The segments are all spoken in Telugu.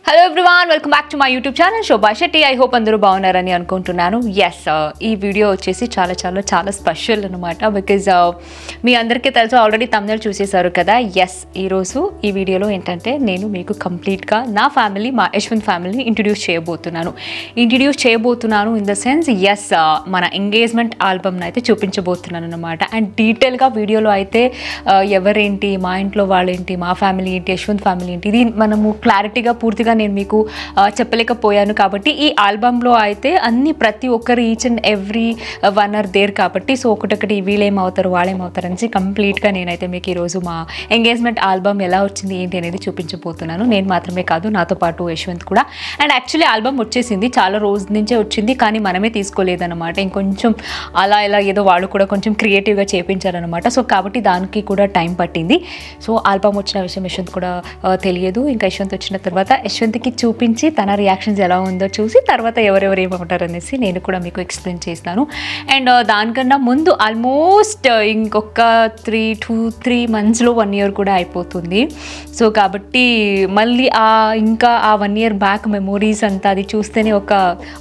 Hello everyone, welcome back to my YouTube channel Shobha Shetty. I hope అందరూ బాగున్నారని అనుకుంటున్నాను. ఎస్, ఈ వీడియో వచ్చేసి చాలా చాలా చాలా స్పెషల్ అనమాట. బికాజ్ మీ అందరికీ తెలుసు, ఆల్రెడీ తమ్నెల్ చూసేశారు కదా. ఎస్, ఈరోజు ఈ వీడియోలో ఏంటంటే నేను మీకు కంప్లీట్గా నా ఫ్యామిలీ, మా యశ్వంత్ ఫ్యామిలీని ఇంట్రడ్యూస్ చేయబోతున్నాను ఇన్ ద సెన్స్ ఎస్, మన ఎంగేజ్మెంట్ ఆల్బమ్ని అయితే చూపించబోతున్నాను అనమాట. అండ్ డీటెయిల్గా వీడియోలో అయితే ఎవరేంటి, మా ఇంట్లో వాళ్ళేంటి, మా ఫ్యామిలీ ఏంటి, యశ్వంత్ ఫ్యామిలీ ఏంటి, ఇది మనము క్లారిటీగా పూర్తిగా నేను మీకు చెప్పలేకపోయాను. కాబట్టి ఈ ఆల్బంలో అయితే అన్ని ప్రతి ఒక్కరు each and every one are there కాబట్టి, సో ఒకటొకటి వీళ్ళేమవుతారు వాళ్ళేమవుతారు అనేసి కంప్లీట్గా నేనైతే మీకు ఈరోజు మా ఎంగేజ్మెంట్ ఆల్బమ్ ఎలా వచ్చింది ఏంటి అనేది చూపించబోతున్నాను. నేను మాత్రమే కాదు, నాతో పాటు యశ్వంత్ కూడా. అండ్ యాక్చువల్లీ ఆల్బమ్ వచ్చేసింది, చాలా రోజు నుంచే వచ్చింది, కానీ మనమే తీసుకోలేదన్నమాట. ఇంకొంచెం అలా ఇలా ఏదో వాళ్ళు కూడా కొంచెం క్రియేటివ్గా చేయించారనమాట. సో కాబట్టి దానికి కూడా టైం పట్టింది. సో ఆల్బమ్ వచ్చిన విషయం యశ్వంత్ కూడా తెలియదు. ఇంకా యశ్వంత్ వచ్చిన తర్వాత యశ్వంత్కి చూపించి తన రియాక్షన్స్ ఎలా ఉందో చూసి తర్వాత ఎవరెవరు ఏమంటారు అనేసి నేను కూడా మీకు ఎక్స్ప్లెయిన్ చేస్తాను. అండ్ దానికన్నా ముందు ఆల్మోస్ట్ ఇంకొక 3 monthsలో 1 year కూడా అయిపోతుంది. సో కాబట్టి మళ్ళీ ఇంకా ఆ 1 year బ్యాక్ మెమోరీస్ అంతా అది చూస్తేనే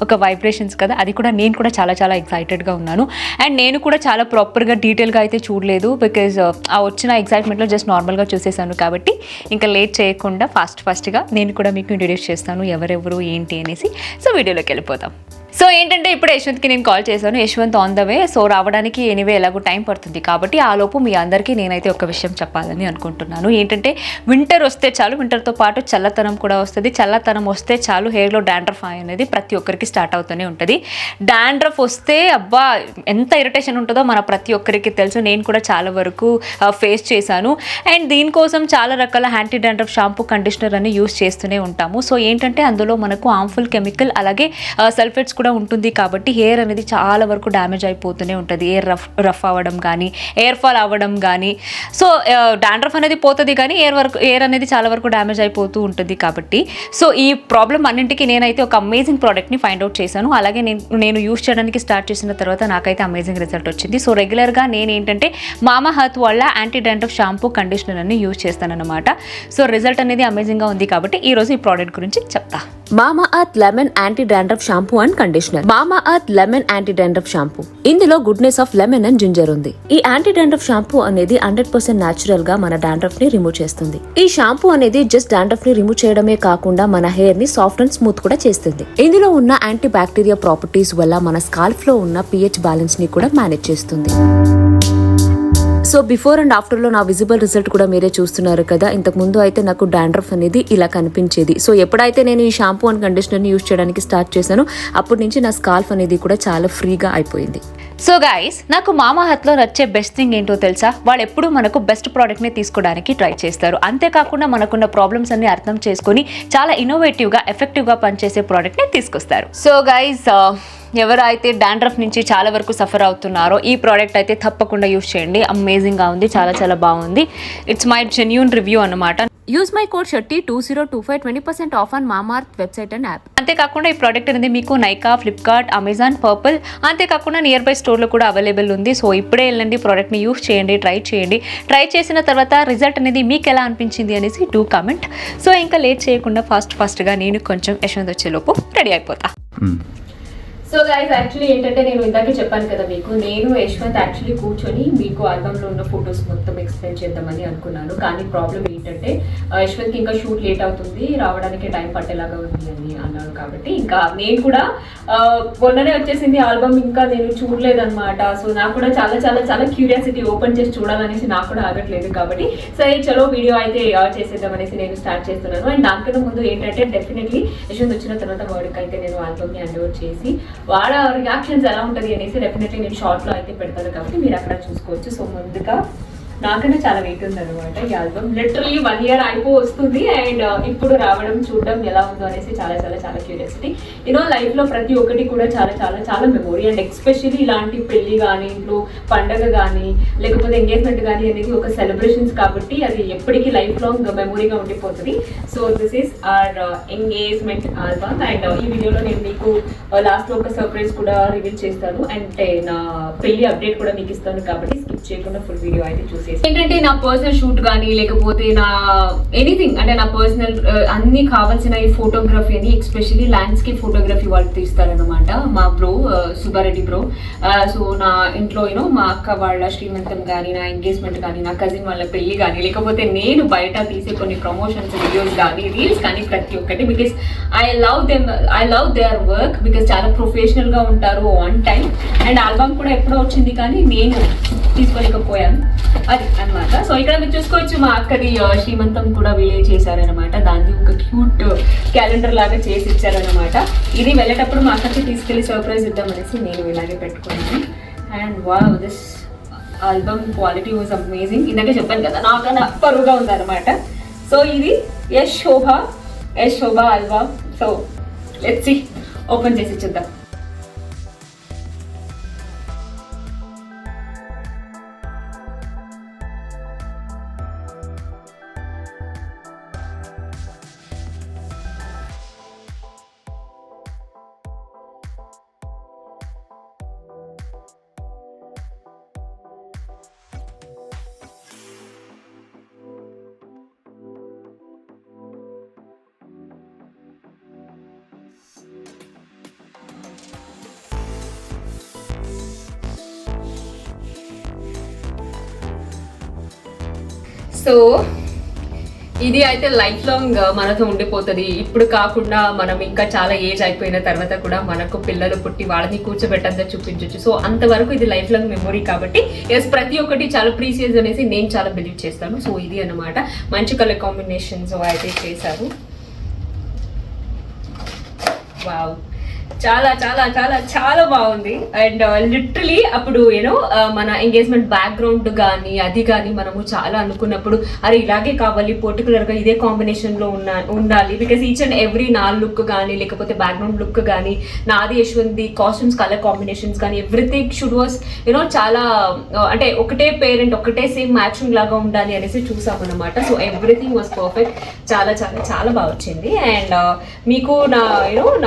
ఒక వైబ్రేషన్స్ కదా, అది కూడా నేను కూడా చాలా చాలా ఎక్సైటెడ్గా ఉన్నాను. అండ్ నేను కూడా చాలా ప్రాపర్గా డీటెయిల్గా అయితే చూడలేదు, బికాజ్ ఆ వచ్చిన ఎక్సైట్మెంట్లో జస్ట్ నార్మల్గా చూసేసాను. కాబట్టి ఇంకా లేట్ చేయకుండా ఫాస్ట్గా నేను కూడా మీకు ఇంట్రడ్యూస్ చేస్తాను ఎవరెవరు ఏంటి అనేసి. సో వీడియోలోకి వెళ్ళిపోతాం. సో ఏంటంటే ఇప్పుడు యశ్వంత్కి నేను కాల్ చేశాను. Yashwant on the way. So రావడానికి ఎనీవే ఎలాగో టైం పడుతుంది కాబట్టి ఆ లోపు మీ అందరికీ నేనైతే ఒక విషయం చెప్పాలని అనుకుంటున్నాను. ఏంటంటే వింటర్ వస్తే చాలు, వింటర్తో పాటు చల్లతనం కూడా వస్తుంది. చల్లతనం వస్తే చాలు హెయిర్లో డాండ్రఫ్ అనేది ప్రతి ఒక్కరికి స్టార్ట్ అవుతూనే ఉంటుంది. డాండ్రఫ్ వస్తే అబ్బా ఎంత ఇరిటేషన్ ఉంటుందో మన ప్రతి ఒక్కరికి తెలుసు. నేను కూడా చాలా వరకు ఫేస్ చేశాను. అండ్ దీనికోసం చాలా రకాల యాంటీ డాండ్రఫ్ షాంపూ, కండిషనర్ అని యూస్ చేస్తూనే ఉంటాము. సో ఏంటంటే అందులో మనకు హార్మ్ఫుల్ కెమికల్ అలాగే సల్ఫేట్స్ కూడా ఉంటుంది కాబట్టి హెయిర్ అనేది చాలా వరకు డ్యామేజ్ అయిపోతూనే ఉంటుంది. ఎయిర్ రఫ్ అవ్వడం కానీ, ఎయిర్ ఫాల్ అవ్వడం కానీ. సో డాండ్రఫ్ అనేది పోతుంది కానీ ఎయిర్ అనేది చాలా వరకు డ్యామేజ్ అయిపోతూ ఉంటుంది. కాబట్టి సో ఈ ప్రాబ్లం అన్నింటికి నేనైతే ఒక అమేజింగ్ ప్రోడక్ట్ని ఫైండ్ అవుట్ చేశాను. అలాగే నేను యూస్ చేయడానికి స్టార్ట్ చేసిన తర్వాత నాకైతే అమేజింగ్ రిజల్ట్ వచ్చింది. సో రెగ్యులర్గా నేను ఏంటంటే మామా ఎర్త్ వాళ్ళ యాంటీ డాండ్రఫ్ షాంపూ, కండిషనర్ అని యూస్ చేస్తానన్నమాట. సో రిజల్ట్ అనేది అమేజింగ్గా ఉంది కాబట్టి ఈరోజు ఈ ప్రోడక్ట్ గురించి చెప్తా. Mamaearth lemon anti dandruff shampoo and conditioner. Mamaearth lemon anti dandruff shampoo, ఇందులో goodness of lemon and ginger ఉంది. ఈ యాంటీ డాండ్రఫ్ షాంపూ అనేది 100% న్యాచురల్ గా మన డాండ్రఫ్ ని రిమూవ్ చేస్తుంది. ఈ షాంపూ అనేది జస్ట్ డాండ్రఫ్ ని రిమూవ్ చేయడమే కాకుండా మన హెయిర్ ని సాఫ్ట్ అండ్ స్మూత్ కూడా చేస్తుంది. ఇందులో ఉన్న యాంటీ బ్యాక్టీరియా ప్రాపర్టీస్ వల్ల మన స్కాల్ప్ లో ఉన్న pH బ్యాలెన్స్ ని కూడా మేనేజ్ చేస్తుంది. సో బిఫోర్ అండ్ ఆఫ్టర్లో నా విజిబుల్ రిజల్ట్ కూడా మీరే చూస్తున్నారు కదా. ఇంతకు ముందు అయితే నాకు డాండ్రఫ్ అనేది ఇలా కనిపించేది. సో ఎప్పుడైతే నేను ఈ షాంపూ అండ్ కండిషనర్ని యూజ్ చేయడానికి స్టార్ట్ చేశానో అప్పటి నుంచి నా స్కాల్ప్ అనేది కూడా చాలా ఫ్రీగా అయిపోయింది. సో గైస్, నాకు మామా ఎర్త్లో నచ్చే బెస్ట్ థింగ్ ఏంటో తెలుసా? వాళ్ళు ఎప్పుడు మనకు బెస్ట్ ప్రోడక్ట్ని తీసుకోవడానికి ట్రై చేస్తారు. అంతేకాకుండా మనకున్న ప్రాబ్లమ్స్ అన్ని అర్థం చేసుకొని చాలా ఇన్నోవేటివ్గా, ఎఫెక్టివ్గా పనిచేసే ప్రోడక్ట్ని తీసుకొస్తారు. సో గైస్, ఎవరైతే డాండ్రఫ్ నుంచి చాలా వరకు సఫర్ అవుతున్నారో ఈ ప్రోడక్ట్ అయితే తప్పకుండా యూజ్ చేయండి. అమేజింగ్గా ఉంది, చాలా చాలా బాగుంది. ఇట్స్ మై జెన్యూన్ రివ్యూ అనమాట. Use my code Shetty 2025 20% off on Mamaearth website and app. అంతేకాకుండా ఈ ప్రోడక్ట్ అనేది మీకు నైకా, ఫ్లిప్కార్ట్, అమెజాన్, పర్పుల్, అంతేకాకుండా నియర్ బై స్టోర్లో కూడా అవైలబుల్ ఉంది. సో ఇప్పుడే వెళ్ళండి, ప్రోడక్ట్ని యూజ్ చేయండి, ట్రై చేయండి. ట్రై చేసిన తర్వాత రిజల్ట్ అనేది మీకు ఎలా అనిపించింది అనేసి డూ కామెంట్. సో ఇంకా లేట్ చేయకుండా ఫాస్ట్గా నేను కొంచెం యశ్వంత్ వచ్చేలోపు రెడీ అయిపోతా. సో గైస్, యాక్చువల్లీ ఏంటంటే నేను ఇందాకే చెప్పాను కదా మీకు, నేను యశ్వంత్ యాక్చువల్లీ కూర్చొని మీకు ఆల్బంలో ఉన్న ఫొటోస్ మొత్తం ఎక్స్ప్లెయిన్ చేద్దామని అనుకున్నాను. కానీ ప్రాబ్లం ఏంటంటే యశ్వంత్కి ఇంకా షూట్ లేట్ అవుతుంది, రావడానికి టైం పట్టేలాగా ఉంది అని అన్నాను. కాబట్టి ఇంకా నేను కూడా మొన్ననే వచ్చేసింది ఆల్బమ్, ఇంకా నేను చూడలేదన్నమాట. సో నాకు కూడా చాలా చాలా చాలా క్యూరియాసిటీ, ఓపెన్ చేసి చూడాలనేసి నాకు కూడా ఆగట్లేదు. కాబట్టి సరే చలో వీడియో అయితే చేసేద్దామనేసి నేను స్టార్ట్ చేస్తున్నాను. అండ్ దానికన్నా ముందు ఏంటంటే డెఫినెట్లీ యశ్వంత్ వచ్చిన తర్వాత వాడికి అయితే నేను ఆల్బమ్ని హ్యాండ్ ఓవర్ చేసి వాళ్ళ రియాక్షన్స్ ఎలా ఉంటుంది అనేసి డెఫినెట్లీ నేను షార్ట్లో అయితే పెడతాను. కాబట్టి మీరు అక్కడ చూసుకోవచ్చు. సో ముందుగా నాకన్నా చాలా వెయిట్ ఉంది అనమాట ఈ ఆల్బమ్. లిటరలీ 1 year వస్తుంది. అండ్ ఇప్పుడు రావడం, చూడడం ఎలా ఉందో అనేసి చాలా చాలా చాలా క్యూరియాసిటీ. లైఫ్లో ప్రతి ఒక్కటి కూడా చాలా చాలా చాలా మెమొరీ. అండ్ ఎస్పెషల్లీ ఇలాంటి పెళ్లి కానీ, ఇంట్లో పండగ కానీ, లేకపోతే ఎంగేజ్మెంట్ కానీ అనేది ఒక సెలబ్రేషన్స్ కాబట్టి అది ఎప్పటికీ లైఫ్ లాంగ్ మెమొరీగా ఉండిపోతుంది. So this is our engagement album. And ఈ వీడియోలో నేను మీకు లాస్ట్లో ఒక సర్ప్రైజ్ కూడా రివీల్ చేస్తాను. అండ్ నా పెళ్లి అప్డేట్ కూడా మీకు ఇస్తాను. కాబట్టి స్కిప్ చేయకుండా ఫుల్ వీడియో అయితే చూసి చేసి ఏంటంటే నా పర్సనల్ షూట్ కానీ లేకపోతే నా ఎనీథింగ్ అంటే నా పర్సనల్ అన్ని కావాల్సిన ఈ ఫోటోగ్రఫీ అని ఎస్పెషల్లీ ల్యాండ్స్కేప్ ఫోటోగ్రఫీ వాళ్ళు తీస్తారనమాట మా బ్రో సుబ్బారెడ్డి బ్రో. సో నా ఇంట్లో మా అక్క వాళ్ళ శ్రీమంతం కానీ నా ఎంగేజ్మెంట్ కానీ నా కజిన్ వాళ్ళ పెళ్లి కానీ లేకపోతే నేను బయట తీసే కొన్ని ప్రమోషన్స్ వీడియోస్ కానీ రీల్స్ కానీ ప్రతి ఒక్కటి because I love their work because చాలా ప్రొఫెషనల్ గా ఉంటారు ఆన్ టైం. అండ్ ఆల్బమ్ కూడా ఎప్పుడో వచ్చింది కానీ నేను తీసుకోలేకపోయాను అది అనమాట. సో ఇక్కడ మీరు చూసుకోవచ్చు మా అక్కది శ్రీమంతం కూడా వీళ్ళే చేశారనమాట. దాన్ని ఒక క్యూట్ క్యాలెండర్ లాగా చేసి ఇచ్చారనమాట. ఇది వెళ్ళేటప్పుడు మా అక్కకి తీసుకెళ్లి సర్ప్రైజ్ ఇద్దామనేసి నేను ఇలాగే పెట్టుకున్నాను. And wow this album quality was amazing. ఇందాక చెప్పాను కదా నాకన్నా పరువుగా ఉందన్నమాట. సో ఇది Yash Shobha album. So let's see open చేసి చూద్దాం. సో ఇది అయితే లైఫ్ లాంగ్ మనతో ఉండిపోతుంది. ఇప్పుడు కాకుండా మనం ఇంకా చాలా ఏజ్ అయిపోయిన తర్వాత కూడా మనకు పిల్లలు పుట్టి వాళ్ళని కూర్చోబెట్టంతా చూపించవచ్చు. సో అంతవరకు ఇది లైఫ్ లాంగ్ మెమొరీ కాబట్టి ఎస్ ప్రతి ఒక్కటి చాలా ప్రీసియస్ అనేసి నేను చాలా బిలీవ్ చేస్తాను. సో ఇది అన్నమాట మంచి కలర్ కాంబినేషన్స్ అయితే చేశారు. వావ్ చాలా చాలా చాలా చాలా బాగుంది. అండ్ లిటరలీ అప్పుడు మన ఎంగేజ్మెంట్ బ్యాక్గ్రౌండ్ కానీ అది కానీ మనము చాలా అనుకున్నప్పుడు అరే ఇలాగే కావాలి పర్టికులర్గా ఇదే కాంబినేషన్లో ఉండాలి బికాస్ ఈచ్ అండ్ ఎవ్రీ నా లుక్ కానీ లేకపోతే బ్యాక్గ్రౌండ్ లుక్ కానీ నాది యశ్వంత్ కాస్ట్యూమ్స్ కలర్ కాంబినేషన్స్ కానీ ఎవ్రీథింగ్ షుడ్ వాస్ చాలా అంటే ఒకటే పేరెంట్ ఒకటే సేమ్ మ్యాచింగ్ లాగా ఉండాలి అనేసి చూసామన్నమాట. So everything was perfect. చాలా చాలా చాలా బాగా వచ్చింది. అండ్ మీకు నా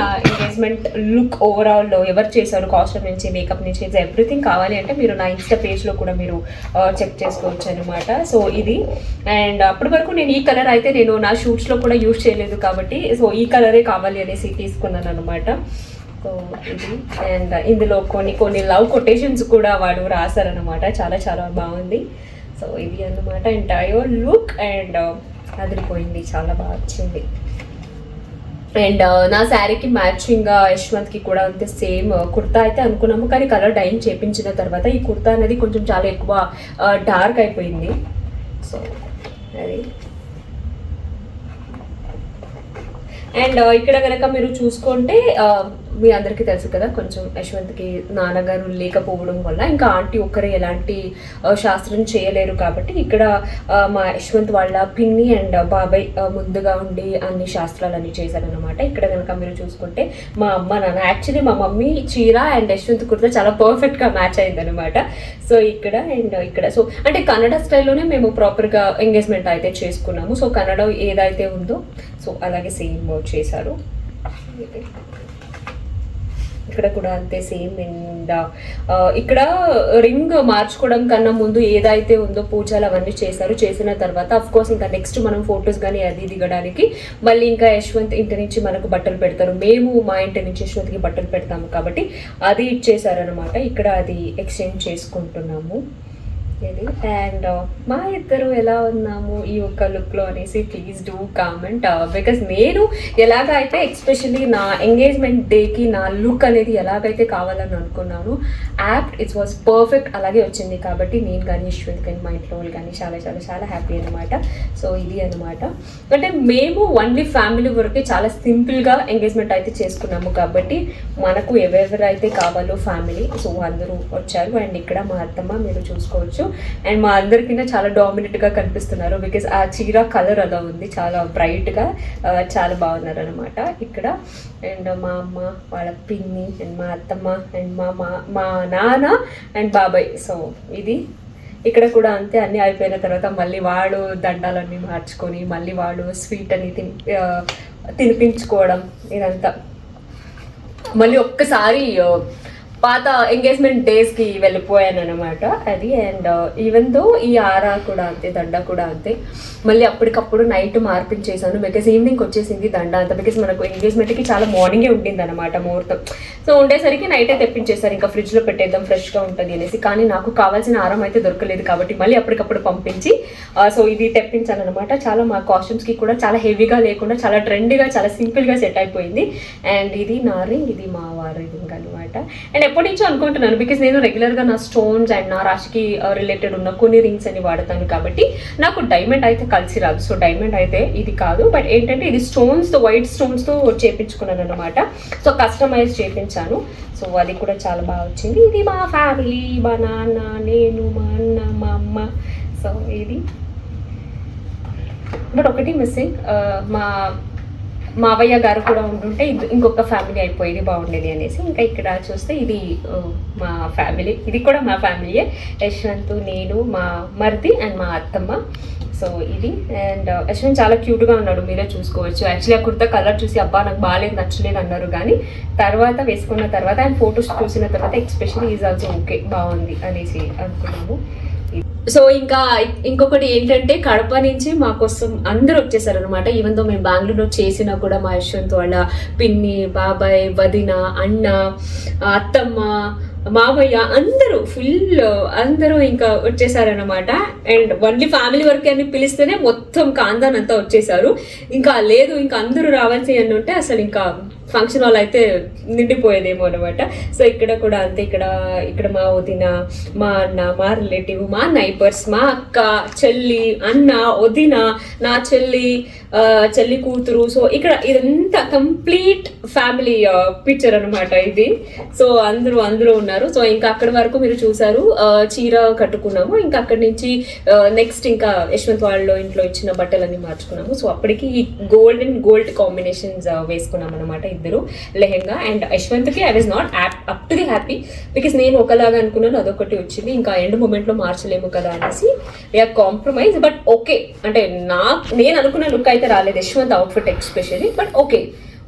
నా ఎంగేజ్మెంట్ లుక్ ఓవరాల్ ఎవరు చేశారు కాస్ట్యూమ్ నుంచి మేకప్ నుంచి ఎవ్రీథింగ్ కావాలి అంటే మీరు నా ఇన్స్టా పేజ్లో కూడా మీరు చెక్ చేసుకోవచ్చు అనమాట. సో ఇది అండ్ అప్పటి వరకు నేను ఈ కలర్ అయితే నేను నా షూట్స్లో కూడా యూజ్ చేయలేదు కాబట్టి సో ఈ కలరే కావాలి అనేసి తీసుకున్నాను అనమాట. సో ఇది అండ్ ఇందులో కొన్ని లవ్ కొటేషన్స్ కూడా వాడు రాశారనమాట. చాలా చాలా బాగుంది. సో ఇది అన్నమాట ఎంటైర్ లుక్ అండ్ అదిరిపోయింది. చాలా బాగా వచ్చింది. అండ్ నా శారీకి మ్యాచింగ్గా యశ్వంత్కి కూడా అంతే సేమ్ కుర్తా అయితే అనుకున్నాము కానీ కలర్ డైన్ చేపించిన తర్వాత ఈ కుర్తా అనేది కొంచెం చాలా ఎక్కువ డార్క్ అయిపోయింది. సో అది అండ్ ఇక్కడ కనుక మీరు చూసుకుంటే మీ అందరికీ తెలుసు కదా కొంచెం యశ్వంత్కి నాన్నగారు లేకపోవడం వల్ల ఇంకా ఆంటీ ఒక్కరే ఎలాంటి శాస్త్రం చేయలేరు కాబట్టి ఇక్కడ మా యశ్వంత్ వాళ్ళ పిన్ని అండ్ బాబాయ్ ముందుగా ఉండి అన్ని శాస్త్రాలన్నీ చేశారనమాట. ఇక్కడ కనుక మీరు చూసుకుంటే మా అమ్మ నాన్న యాక్చువల్లీ మా మమ్మీ చీర అండ్ యశ్వంత్ కుర్తా చాలా పర్ఫెక్ట్గా మ్యాచ్ అయిందనమాట. సో ఇక్కడ అండ్ ఇక్కడ సో అంటే కన్నడ స్టైల్లోనే మేము ప్రాపర్గా ఎంగేజ్మెంట్ అయితే చేసుకున్నాము. సో కన్నడ ఏదైతే ఉందో సో అలాగే సేమ్ చేశారు. ఇక్కడ కూడా అంతే సేమ్. అండ్ ఇక్కడ రింగ్ మార్చుకోవడం కన్నా ముందు ఏదైతే ఉందో పూజలు అవన్నీ చేసిన తర్వాత అఫ్ కోర్స్ ఇంకా నెక్స్ట్ మనం ఫొటోస్ కానీ అది దిగడానికి మళ్ళీ ఇంకా యశ్వంత్ ఇంటి నుంచి మనకు బట్టలు పెడతారు. మేము మా ఇంటి నుంచి యశ్వంత్కి బట్టలు పెడతాము కాబట్టి అది ఇచ్చేసారనమాట. ఇక్కడ అది ఎక్స్చేంజ్ చేసుకుంటున్నాము. ఇది అండ్ మా ఇద్దరు ఎలా ఉన్నాము ఈ ఒక్క లుక్లో అనేసి ప్లీజ్ డూ కామెంట్ బికాస్ నేను ఎలాగైతే ఎస్పెషల్లీ నా ఎంగేజ్మెంట్ డేకి నా లుక్ అనేది ఎలాగైతే కావాలని అనుకున్నాను ఇట్స్ వాజ్ పర్ఫెక్ట్ అలాగే వచ్చింది కాబట్టి నేను కానీ యశ్వంత్ కానీ మా ఇంట్లో వాళ్ళు కానీ చాలా చాలా చాలా హ్యాపీ అనమాట. సో ఇది అనమాట అంటే మేము ఓన్లీ ఫ్యామిలీ వరకే చాలా సింపుల్గా ఎంగేజ్మెంట్ అయితే చేసుకున్నాము కాబట్టి మనకు ఎవరెవరైతే కావాలో ఫ్యామిలీ సో అందరూ వచ్చారు. అండ్ ఇక్కడ మా అత్తమ్మ మీరు చూసుకోవచ్చు అండ్ మా అందరికీ చాలా డామినెంట్గా కనిపిస్తున్నారు బికాస్ ఆ చీర కలర్ అలా ఉంది చాలా బ్రైట్గా చాలా బాగున్నారు అనమాట ఇక్కడ. అండ్ మా అమ్మ వాళ్ళ పిన్ని అండ్ మా అత్తమ్మ అండ్ మా నాన్న అండ్ బాబాయ్. సో ఇది ఇక్కడ కూడా అంతే అన్నీ అయిపోయిన తర్వాత మళ్ళీ వాడు దండాలన్నీ మార్చుకొని మళ్ళీ వాడు స్వీట్ అని తినిపించుకోవడం ఇదంతా మళ్ళీ ఒక్కసారి పాత ఎంగేజ్మెంట్ డేస్కి వెళ్ళిపోయాను అనమాట అది. అండ్ ఈవెన్ దో ఈ ఆరా కూడా అంతే, దండ కూడా అంతే, మళ్ళీ అప్పటికప్పుడు నైట్ మార్పించేసాను బికాస్ ఈవినింగ్ వచ్చేసింది దండ అంతా. బికాస్ మనకు ఎంగేజ్మెంట్కి చాలా మార్నింగే ఉండింది అనమాట ముహూర్తం. సో ఉండేసరికి నైటే తెప్పించేసారు, ఇంకా ఫ్రిడ్జ్లో పెట్టేద్దాం ఫ్రెష్గా ఉంటుంది అనేసి. కానీ నాకు కావాల్సిన ఆరం అయితే దొరకలేదు కాబట్టి మళ్ళీ అప్పటికప్పుడు పంపించి సో ఇది తెప్పించాను అనమాట. చాలా మా కాస్ట్యూమ్స్కి కూడా చాలా హెవీగా లేకుండా చాలా ట్రెండ్గా చాలా సింపుల్గా సెట్ అయిపోయింది. అండ్ ఇది నా రింగ్, ఇది మా వారి రింగ్ అనమాట. అండ్ ఎప్పటి నుంచో అనుకుంటున్నాను బికాస్ నేను రెగ్యులర్గా నా స్టోన్స్ అండ్ నా రాశికి రిలేటెడ్ ఉన్న కొన్ని రింగ్స్ అని వాడతాను కాబట్టి నాకు డైమండ్ అయితే కలిసి రాదు. సో డైమండ్ అయితే ఇది కాదు, బట్ ఏంటంటే ఇది స్టోన్స్తో, వైట్ స్టోన్స్తో చేపించుకున్నాను అనమాట. So customise చేపించాను. సో అది కూడా చాలా బాగా వచ్చింది. ఇది మా ఫ్యామిలీ, మా నాన్న, నేను, మా అన్న, మా అమ్మ. సో ఇది బట్ ఒకటి మిస్సింగ్, మా మావయ్య గారు కూడా ఉంటుంటే ఇంకొక ఫ్యామిలీ అయిపోయేది బాగుండేది అనేసి. ఇంకా ఇక్కడ చూస్తే ఇది మా ఫ్యామిలీ, ఇది కూడా మా ఫ్యామిలీయే. యశ్వంత్, నేను, మా మరిది అండ్ మా అత్తమ్మ. సో ఇది. అండ్ యశ్వంత్ చాలా క్యూట్గా ఉన్నాడు, మీరే చూసుకోవచ్చు. యాక్చువల్లీ ఆ కుర్తా కలర్ చూసి అబ్బా నాకు బాగాలేదు, నచ్చలేదు అన్నారు, కానీ తర్వాత వేసుకున్న తర్వాత అండ్ ఫొటోస్ చూసిన తర్వాత ఎక్స్పెషల్లీ ఈజ్ ఆల్సో ఓకే, బాగుంది అనేసి అనుకున్నాము. సో ఇంకా ఇంకొకటి ఏంటంటే కడప నుంచి మా కోసం అందరూ వచ్చేసారు అనమాట. ఈవెన్ దో మేము బెంగళూరులో చేసినా కూడా మా యశ్వంత్ వాళ్ళ పిన్ని, బాబాయ్, వదిన, అన్న, అత్తమ్మ, మావయ్య అందరూ అందరూ ఇంకా వచ్చేసారనమాట. అండ్ ఓన్లీ ఫ్యామిలీ వరకు అని పిలిస్తేనే మొత్తం కాందాన్ అంతా వచ్చేసారు. ఇంకా లేదు ఇంకా అందరూ రావాల్సి అని ఉంటే అసలు ఇంకా ఫంక్షన్ హాల్ అయితే నిండిపోయేదేమో అనమాట. సో ఇక్కడ కూడా అంతే, ఇక్కడ మా వదిన, మా అన్న, మా రిలేటివ్, మా నైబర్స్, మా అక్క, చెల్లి, అన్న, వదిన, నా చెల్లి కూతురు. సో ఇక్కడ ఇదంతా కంప్లీట్ ఫ్యామిలీ పిక్చర్ అనమాట ఇది. సో అందరూ ఉన్నారు. సో ఇంకా అక్కడి వరకు మీరు చూసారు, చీర కట్టుకున్నాము. ఇంకా అక్కడి నుంచి నెక్స్ట్ ఇంకా యశ్వంత్ వాళ్ళ ఇంట్లో ఇచ్చిన బట్టలన్నీ మార్చుకున్నాము. సో అప్పటికి ఈ గోల్డ్ కాంబినేషన్స్ వేసుకున్నాం అనమాట ఇద్దరు లెహెంగా. అండ్ యశ్వంత్కి I was not up to the happy because నేను ఒకలాగా అనుకున్నాను, అదొకటి వచ్చింది. ఇంకా ఎండ్ మూమెంట్లో మార్చలేము కదా అనేసి వీఆర్ కాంప్రమైజ్. బట్ ఓకే, అంటే నేను అనుకున్న లుక్ అయితే రాలేదు Yashwant outfit especially, but okay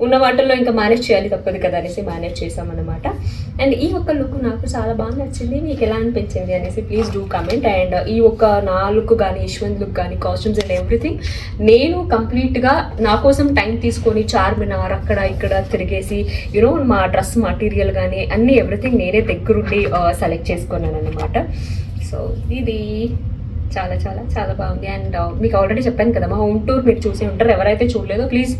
ఉన్న వాటిల్లో ఇంకా మేనేజ్ చేయాలి తప్పదు కదా అనేసి మేనేజ్ చేసామన్నమాట. అండ్ ఈ ఒక్క లుక్ నాకు చాలా బాగా నచ్చింది, మీకు ఎలా అనిపించింది అనేసి ప్లీజ్ డూ కమెంట్. అండ్ ఈ ఒక్క నా లుక్ కానీ, యశ్వంత్ లుక్ కానీ, కాస్ట్యూమ్స్ అండ్ ఎవ్రీథింగ్ నేను కంప్లీట్గా నా కోసం టైం తీసుకొని చార్మినార్ అక్కడ ఇక్కడ తిరిగేసి యూనో మా డ్రెస్ మటీరియల్ కానీ అన్నీ ఎవ్రీథింగ్ నేనే దగ్గరుండి సెలెక్ట్ చేసుకున్నాను అనమాట. సో ఇది చాలా చాలా చాలా బాగుంది. అండ్ మీకు ఆల్రెడీ చెప్పాను కదా, మా హోమ్ టూర్ మీరు చూసి ఉంటారు, ఎవరైతే చూడలేదో ప్లీజ్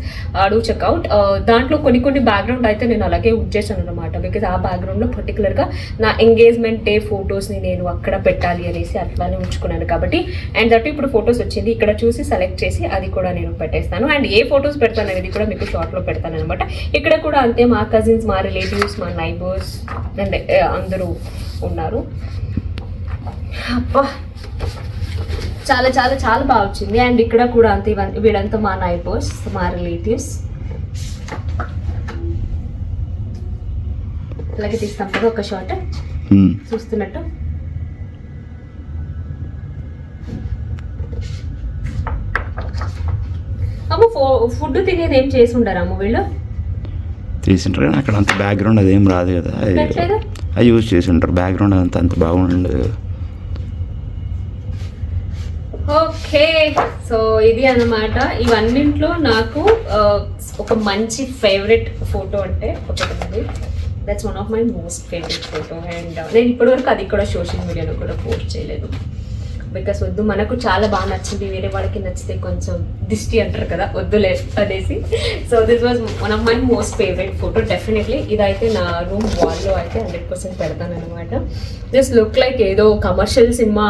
డూ చెక్అవుట్. దాంట్లో కొన్ని బ్యాక్గ్రౌండ్ అయితే నేను అలాగే ఉంచేసాను అనమాట బికాజ్ ఆ బ్యాక్గ్రౌండ్లో పర్టికులర్గా నా ఎంగేజ్మెంట్ డే ఫొటోస్ని నేను అక్కడ పెట్టాలి అనేసి అట్లానే ఉంచుకున్నాను కాబట్టి. అండ్ దట్ ఇప్పుడు ఫొటోస్ వచ్చింది, ఇక్కడ చూసి సెలెక్ట్ చేసి అది కూడా నేను పెట్టేస్తాను. అండ్ ఏ ఫొటోస్ పెడతాను అనేది కూడా మీకు షార్ట్లో పెడతాను అనమాట. ఇక్కడ కూడా అంతే, మా కజిన్స్, మా రిలేటివ్స్, మా నైబర్స్ అండ్ అందరూ ఉన్నారు. అబ్బా చాలా చాలా చాలా బాగా వచ్చింది. అండ్ ఇక్కడ కూడా అంతే, వీడంతా మా నైబర్స్, మా రిలేటివ్స్. అలాగే తీస్తాం కదా ఒక షాట్ చూస్తున్నట్టు. అమ్మ ఫుడ్ తినేది ఏం చేసి ఉండరు అమ్మ వీళ్ళు? తీసింటారు కానీ అక్కడ అంత బ్యాక్గ్రౌండ్ అదేం రాదు కదా, అది యూజ్ చేసి ఉంటారు. బ్యాక్గ్రౌండ్ అంత బాగుండదు. ఓకే, సో ఇది అన్నమాట. ఇవన్నింట్లో నాకు ఒక మంచి ఫేవరెట్ ఫోటో అంటే ఒకటి ఉంది. That's one of my most favourite photo. And నేను ఇప్పటివరకు అది కూడా సోషల్ మీడియాలో కూడా పోస్ట్ చేయలేదు బికాస్ వద్దు, మనకు చాలా బాగా నచ్చింది, వేరే వాళ్ళకి నచ్చితే కొంచెం దిష్టి అంటారు కదా, వద్దులే అనేసి. So this was one of my most favourite photo definitely. ఇదైతే నా రూమ్ వాల్లో అయితే 100% పెడతాను అనమాట. దిస్ లుక్ లైక్ ఏదో కమర్షియల్ సినిమా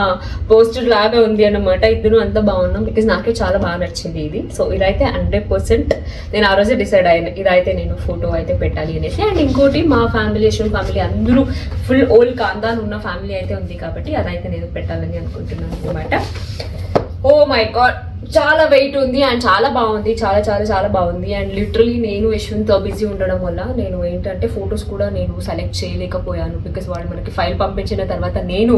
పోస్టర్ లాగా ఉంది అనమాట. ఇద్దరు అంతా బాగున్నాం బికాజ్ నాకే చాలా బాగా నచ్చింది ఇది. సో ఇదైతే 100% నేను ఆ రోజే డిసైడ్ అయ్యాను, ఇదైతే నేను ఫోటో అయితే పెట్టాలి అనేసి. అండ్ ఇంకోటి మా ఫ్యామిలీ అందరూ ఫుల్ ఓల్డ్ కాందాన్ ఉన్న ఫ్యామిలీ అయితే ఉంది కాబట్టి అదైతే నేను పెట్టాలని అనుకుంటున్నాను అనమాట. ఓ మై గాడ్, చాలా వెయిట్ ఉంది అండ్ చాలా బాగుంది, చాలా చాలా చాలా బాగుంది. అండ్ లిటరలీ నేను యశ్వంత్ బిజీ ఉండడం వల్ల నేను ఏంటంటే ఫొటోస్ కూడా నేను సెలెక్ట్ చేయలేకపోయాను. బికాస్ వాళ్ళు మనకి ఫైల్ పంపించిన తర్వాత నేను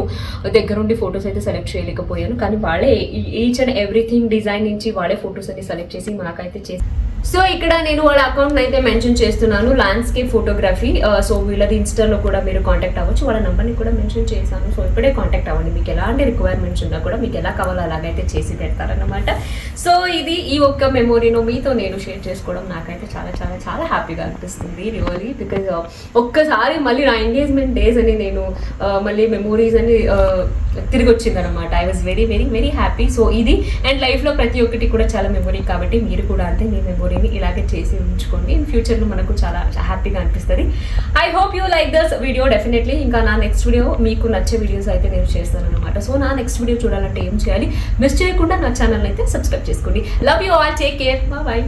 దగ్గరుండి ఫొటోస్ అయితే సెలెక్ట్ చేయలేకపోయాను. కానీ వాళ్ళే ఈచ్ అండ్ ఎవ్రీథింగ్ డిజైన్ నుంచి వాళ్ళే ఫొటోస్ అన్ని సెలెక్ట్ చేసి నాకైతే చేసి. సో ఇక్కడ నేను వాళ్ళ అకౌంట్ అయితే మెన్షన్ చేస్తున్నాను, ల్యాండ్స్కేప్ ఫోటోగ్రఫీ. సో వీళ్ళది ఇన్స్టాలో కూడా మీరు కాంటాక్ట్ అవ్వచ్చు, వాళ్ళ నెంబర్ని కూడా మెన్షన్ చేశాను. సో ఇప్పుడే కాంటాక్ట్ అవ్వండి, మీకు ఎలాంటి రిక్వైర్మెంట్స్ ఉన్నా కూడా మీకు ఎలా కావాలో అలాగైతే చేసి పెడతారన్నమాట. సో ఇది ఈ ఒక్క మెమొరీను మీతో నేను షేర్ చేసుకోవడం నాకైతే చాలా చాలా చాలా హ్యాపీగా అనిపిస్తుంది రియల్లీ. బికాజ్ ఒక్కసారి మళ్ళీ నా ఎంగేజ్మెంట్ డేస్ అని నేను మళ్ళీ మెమోరీస్ అని తిరిగి వచ్చిందనమాట. I was very very very happy. So ఇది అండ్ లైఫ్లో ప్రతి ఒక్కటి కూడా చాలా మెమొరీ కాబట్టి మీరు కూడా అంతే మీ మెమొరీని ఇలాగే చేసి ఉంచుకోండి. ఇన్ ఫ్యూచర్లో మనకు చాలా హ్యాపీగా అనిపిస్తుంది. I hope you like this video definitely. ఇంకా నా నెక్స్ట్ వీడియో మీకు నచ్చే వీడియోస్ అయితే నేను చేస్తాను అనమాట. సో నా నెక్స్ట్ వీడియో చూడాలంటే ఏం చేయాలి, మిస్ చేయకుండా నా ఛానల్ అయితే సబ్స్క్రైబ్ చేసుకోండి. Love you all, take care, bye.